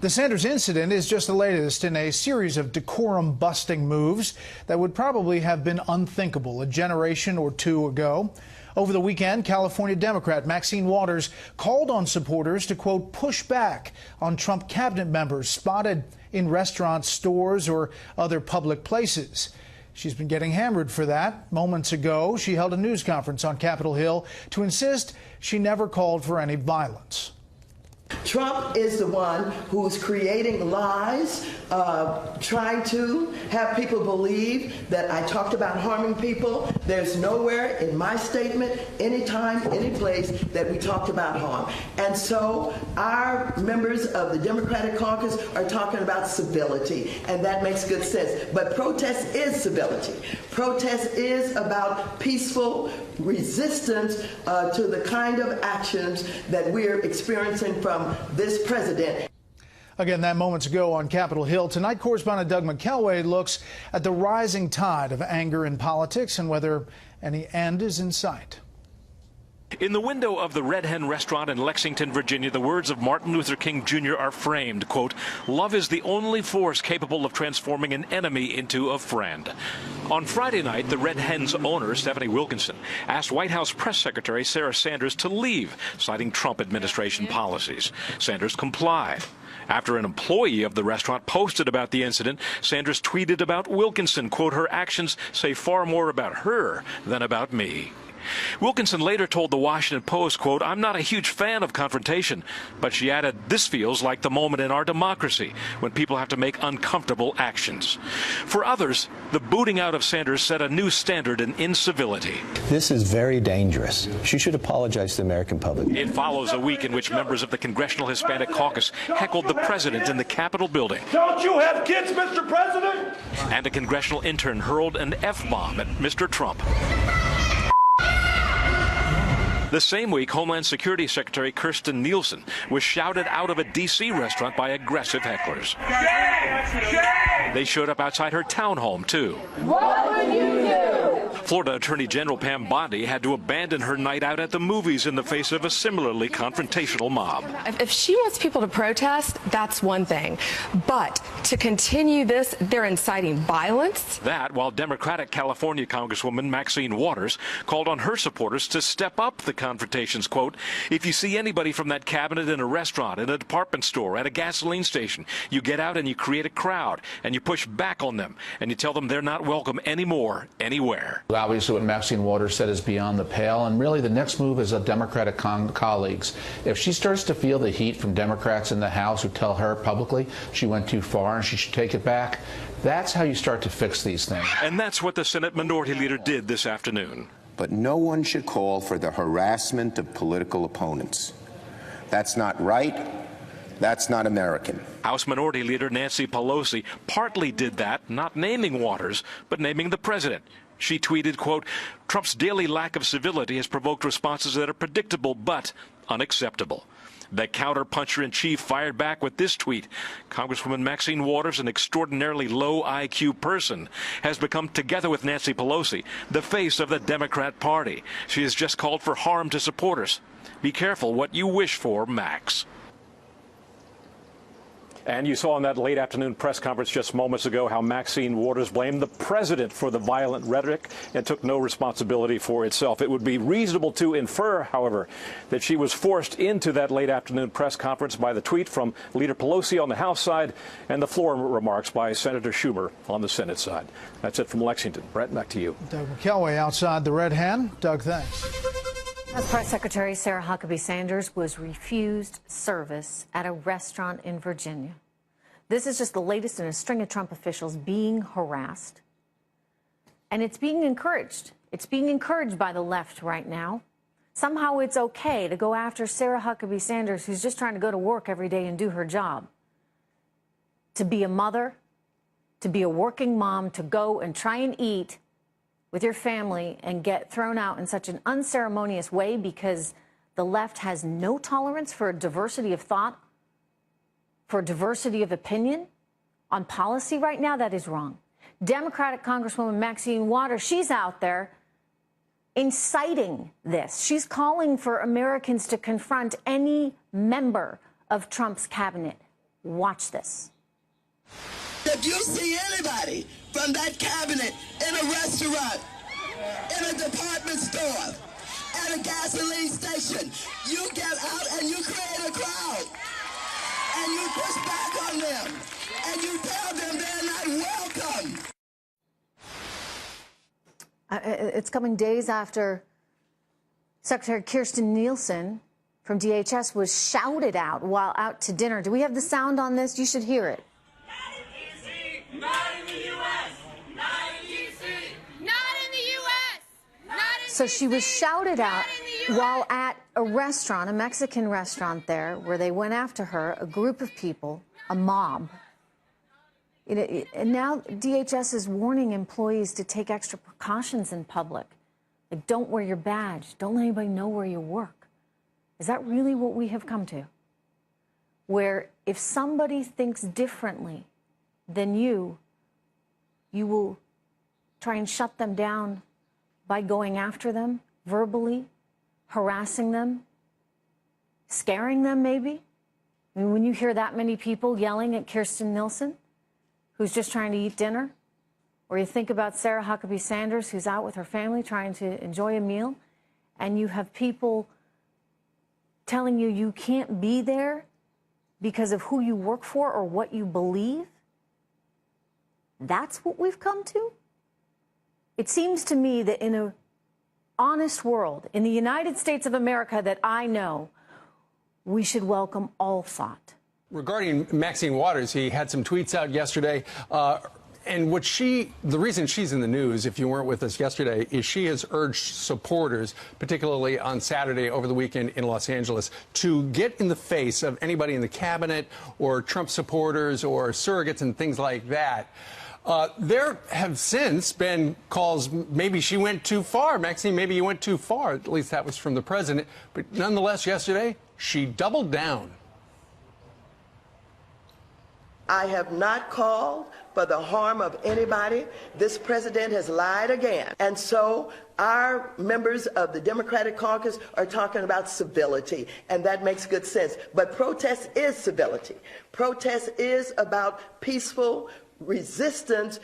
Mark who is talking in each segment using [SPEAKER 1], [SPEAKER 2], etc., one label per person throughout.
[SPEAKER 1] The Sanders incident is just the latest in a series of decorum-busting moves that would probably have been unthinkable a generation or two ago. Over the weekend, California Democrat Maxine Waters called on supporters to, quote, push back on Trump cabinet members spotted in restaurants, stores, or other public places. She's been getting hammered for that. Moments ago, she held a news conference on Capitol Hill to insist she never called for any violence.
[SPEAKER 2] Trump is the one who's creating lies, trying to have people believe that I talked about harming people. There's nowhere in my statement, anytime, any place, that we talked about harm. And so our members of the Democratic caucus are talking about civility, and that makes good sense. But protest is civility. Protest is about peaceful resistance to the kind of actions that we're experiencing from this president.
[SPEAKER 1] Again, that moments ago on Capitol Hill. Tonight, correspondent Doug McKelway looks at the rising tide of anger in politics and whether any end is in sight.
[SPEAKER 3] In the window of the Red Hen restaurant in Lexington, Virginia, the words of Martin Luther King Jr. are framed, quote, "Love is the only force capable of transforming an enemy into a friend." On Friday night, the Red Hen's owner, Stephanie Wilkinson, asked White House Press Secretary Sarah Sanders to leave, citing Trump administration policies. Sanders complied. After an employee of the restaurant posted about the incident, Sanders tweeted about Wilkinson, quote, "Her actions say far more about her than about me." Wilkinson later told the Washington Post, quote, "I'm not a huge fan of confrontation," but she added, "This feels like the moment in our democracy when people have to make uncomfortable actions." For others, the booting out of Sanders set a new standard in incivility.
[SPEAKER 4] This is very dangerous. She should apologize to the American public.
[SPEAKER 3] It follows a week in which members of the Congressional Hispanic Caucus heckled the president in the Capitol building.
[SPEAKER 5] "Don't you have kids, Mr. President?"
[SPEAKER 3] And a congressional intern hurled an F-bomb at Mr. Trump. The same week, Homeland Security Secretary Kirstjen Nielsen was shouted out of a D.C. restaurant by aggressive hecklers. They showed up outside her town home, too.
[SPEAKER 6] What would you do?
[SPEAKER 3] Florida Attorney General Pam Bondi had to abandon her night out at the movies in the face of a similarly confrontational mob.
[SPEAKER 6] If she wants people to protest, that's one thing. But to continue this, they're inciting violence.
[SPEAKER 3] That while Democratic California Congresswoman Maxine Waters called on her supporters to step up the confrontations, quote, "If you see anybody from that cabinet in a restaurant, in a department store, at a gasoline station, you get out and you create a crowd and you push back on them and you tell them they're not welcome anymore, anywhere."
[SPEAKER 7] Obviously, what Maxine Waters said is beyond the pale, and really the next move is of Democratic colleagues. If she starts to feel the heat from Democrats in the House who tell her publicly she went too far and she should take it back, that's how you start to fix these things.
[SPEAKER 3] And that's what the Senate Minority Leader did this afternoon.
[SPEAKER 8] But no one should call for the harassment of political opponents. That's not right. That's not American.
[SPEAKER 3] House Minority Leader Nancy Pelosi partly did that, not naming Waters, but naming the president. She tweeted, quote, "Trump's daily lack of civility has provoked responses that are predictable but unacceptable." The counter-puncher-in-chief fired back with this tweet. Congresswoman Maxine Waters, an extraordinarily low IQ person, has become, together with Nancy Pelosi, the face of the Democrat Party. She has just called for harm to supporters. Be careful what you wish for, Max. And you saw in that late afternoon press conference just moments ago how Maxine Waters blamed the president for the violent rhetoric and took no responsibility for itself. It would be reasonable to infer, however, that she was forced into that late afternoon press conference by the tweet from Leader Pelosi on the House side and the floor remarks by Senator Schumer on the Senate side. That's it from Lexington. Brett, back to you.
[SPEAKER 1] Doug McKelway outside the Red Hen. Doug, thanks.
[SPEAKER 9] As Press Secretary Sarah Huckabee Sanders was refused service at a restaurant in Virginia. This is just the latest in a string of Trump officials being harassed. And it's being encouraged. It's being encouraged by the left right now. Somehow it's okay to go after Sarah Huckabee Sanders, who's just trying to go to work every day and do her job. To be a mother, to be a working mom, to go and try and eat with your family and get thrown out in such an unceremonious way because the left has no tolerance for diversity of thought, for diversity of opinion on policy right now, that is wrong. Democratic Congresswoman Maxine Waters, she's out there inciting this. She's calling for Americans to confront any member of Trump's cabinet Watch this.
[SPEAKER 2] If you see anybody from that cabinet in a restaurant, in a department store, at a gasoline station, you get out and you create a crowd. And you push back on them. And you tell them they're not welcome.
[SPEAKER 9] It's coming days after Secretary Kirstjen Nielsen from DHS was shouted out while out to dinner. Do we have the sound on this? You should hear it.
[SPEAKER 10] Not in D.C., not in the U.S., not in D.C., not in the U.S., not in
[SPEAKER 9] So she was shouted out while at a restaurant, a Mexican restaurant there, where they went after her, a group of people, a mob. And now DHS is warning employees to take extra precautions in public. Like, don't wear your badge. Don't let anybody know where you work. Is that really what we have come to? Where if somebody thinks differently than you will try and shut them down by going after them verbally, harassing them, scaring them maybe? I mean, when you hear that many people yelling at Kirstjen Nielsen, who's just trying to eat dinner, or you think about Sarah Huckabee Sanders, who's out with her family trying to enjoy a meal, and you have people telling you you can't be there because of who you work for or what you believe, that's what we've come to? It seems to me that in an honest world, in the United States of America that I know, we should welcome all thought.
[SPEAKER 11] Regarding Maxine Waters, he had some tweets out yesterday. And the reason she's in the news, if you weren't with us yesterday, is she has urged supporters, particularly on Saturday over the weekend in Los Angeles, to get in the face of anybody in the cabinet or Trump supporters or surrogates and things like that. There have since been calls, maybe she went too far. Maxine, maybe you went too far. At least that was from the president. But nonetheless, yesterday, she doubled down.
[SPEAKER 2] I have not called for the harm of anybody. This president has lied again. And so our members of the Democratic caucus are talking about civility, and that makes good sense. But protest is civility. Protest is about peaceful resistance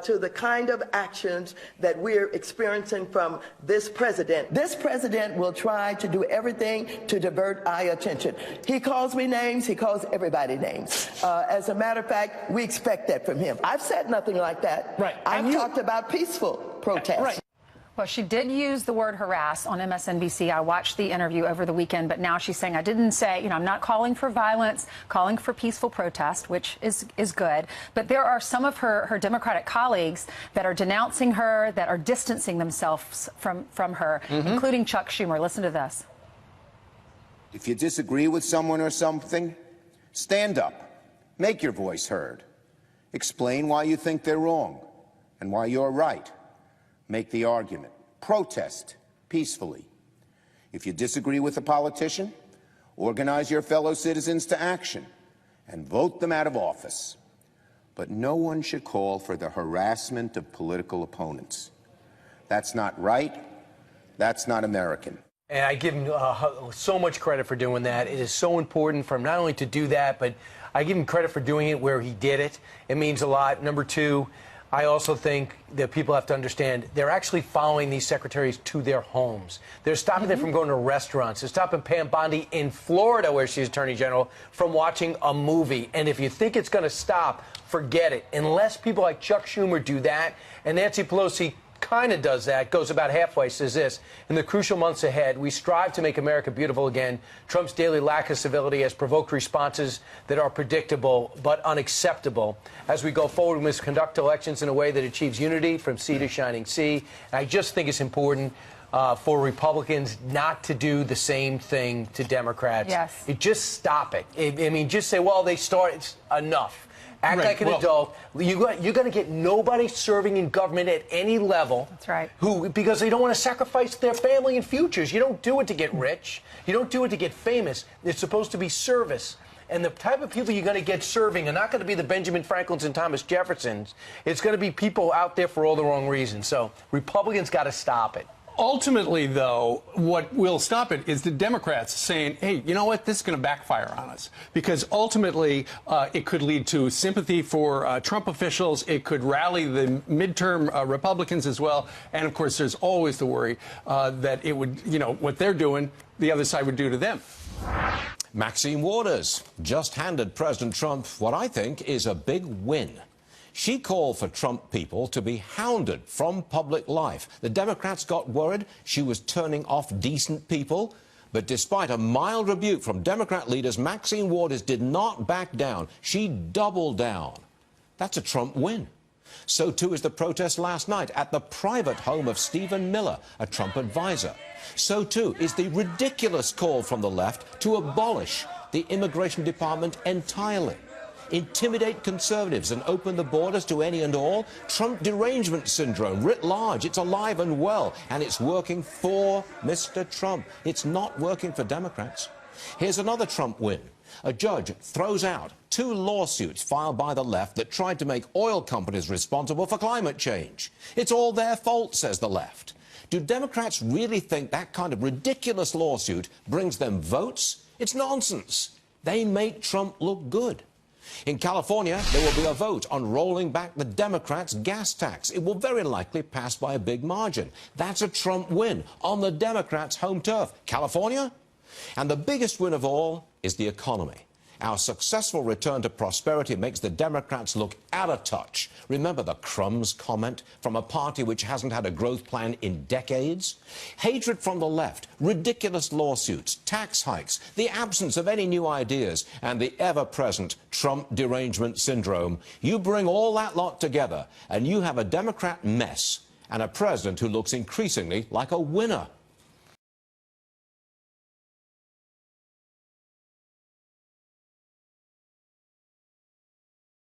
[SPEAKER 2] to the kind of actions that we're experiencing from this president. This president will try to do everything to divert our attention. He calls me names, he calls everybody names. As a matter of fact, we expect that from him. I've said nothing like that.
[SPEAKER 12] Right.
[SPEAKER 2] I've talked about peaceful protest.
[SPEAKER 12] Right. Well, she did use the word harass on MSNBC. I watched the interview over the weekend, but now she's saying, I didn't say, I'm not calling for violence, calling for peaceful protest, which is good. But there are some of her Democratic colleagues that are denouncing her, that are distancing themselves from her, including Chuck Schumer. Listen to this.
[SPEAKER 8] If you disagree with someone or something, stand up, make your voice heard, explain why you think they're wrong and why you're right. Make the argument. Protest peacefully. If you disagree with a politician, organize your fellow citizens to action and vote them out of office. But no one should call for the harassment of political opponents. That's not right. That's not American.
[SPEAKER 13] And I give him so much credit for doing that. It is so important for him not only to do that, but I give him credit for doing it where he did it. It means a lot. Number two, I also think that people have to understand they're actually following these secretaries to their homes. They're stopping them from going to restaurants. They're stopping Pam Bondi in Florida, where she's Attorney General, from watching a movie. And if you think it's going to stop, forget it. Unless people like Chuck Schumer do that, and Nancy Pelosi kind of does that, goes about halfway, says this: in the crucial months ahead, we strive to make America beautiful again. Trump's daily lack of civility has provoked responses that are predictable but unacceptable. As we go forward, we must conduct elections in a way that achieves unity from sea to shining sea. And I just think it's important for Republicans not to do the same thing to Democrats.
[SPEAKER 12] Yes.
[SPEAKER 13] Just stop it. I mean, just say, well, they started, enough. Act like an adult. You're going to get nobody serving in government at any level.
[SPEAKER 12] That's right.
[SPEAKER 13] Because they don't want to sacrifice their family and futures. You don't do it to get rich. You don't do it to get famous. It's supposed to be service. And the type of people you're going to get serving are not going to be the Benjamin Franklins and Thomas Jeffersons. It's going to be people out there for all the wrong reasons. So Republicans got to stop it.
[SPEAKER 11] Ultimately, though, what will stop it is the Democrats saying, hey, you know what, this is going to backfire on us. Because ultimately, it could lead to sympathy for Trump officials. It could rally the midterm Republicans as well. And, of course, there's always the worry that it would, you know, what they're doing, the other side would do to them.
[SPEAKER 14] Maxine Waters just handed President Trump what I think is a big win. She called for Trump people to be hounded from public life. The Democrats got worried she was turning off decent people. But despite a mild rebuke from Democrat leaders, Maxine Waters did not back down. She doubled down. That's a Trump win. So too is the protest last night at the private home of Stephen Miller, a Trump advisor. So too is the ridiculous call from the left to abolish the immigration department entirely, intimidate conservatives and open the borders to any and all. Trump derangement syndrome writ large. It's alive and well, and it's working for Mr. Trump. It's not working for Democrats. Here's another Trump win. A judge throws out 2 lawsuits filed by the left that tried to make oil companies responsible for climate change. It's all their fault, says the left. Do Democrats really think that kind of ridiculous lawsuit brings them votes? It's nonsense. They make Trump look good. In California, there will be a vote on rolling back the Democrats' gas tax. It will very likely pass by a big margin. That's a Trump win on the Democrats' home turf. California? And the biggest win of all is the economy. Our successful return to prosperity makes the Democrats look out of touch. Remember the crumbs comment from a party which hasn't had a growth plan in decades? Hatred from the left, ridiculous lawsuits, tax hikes, the absence of any new ideas, and the ever-present Trump derangement syndrome. You bring all that lot together, and you have a Democrat mess and a president who looks increasingly like a winner.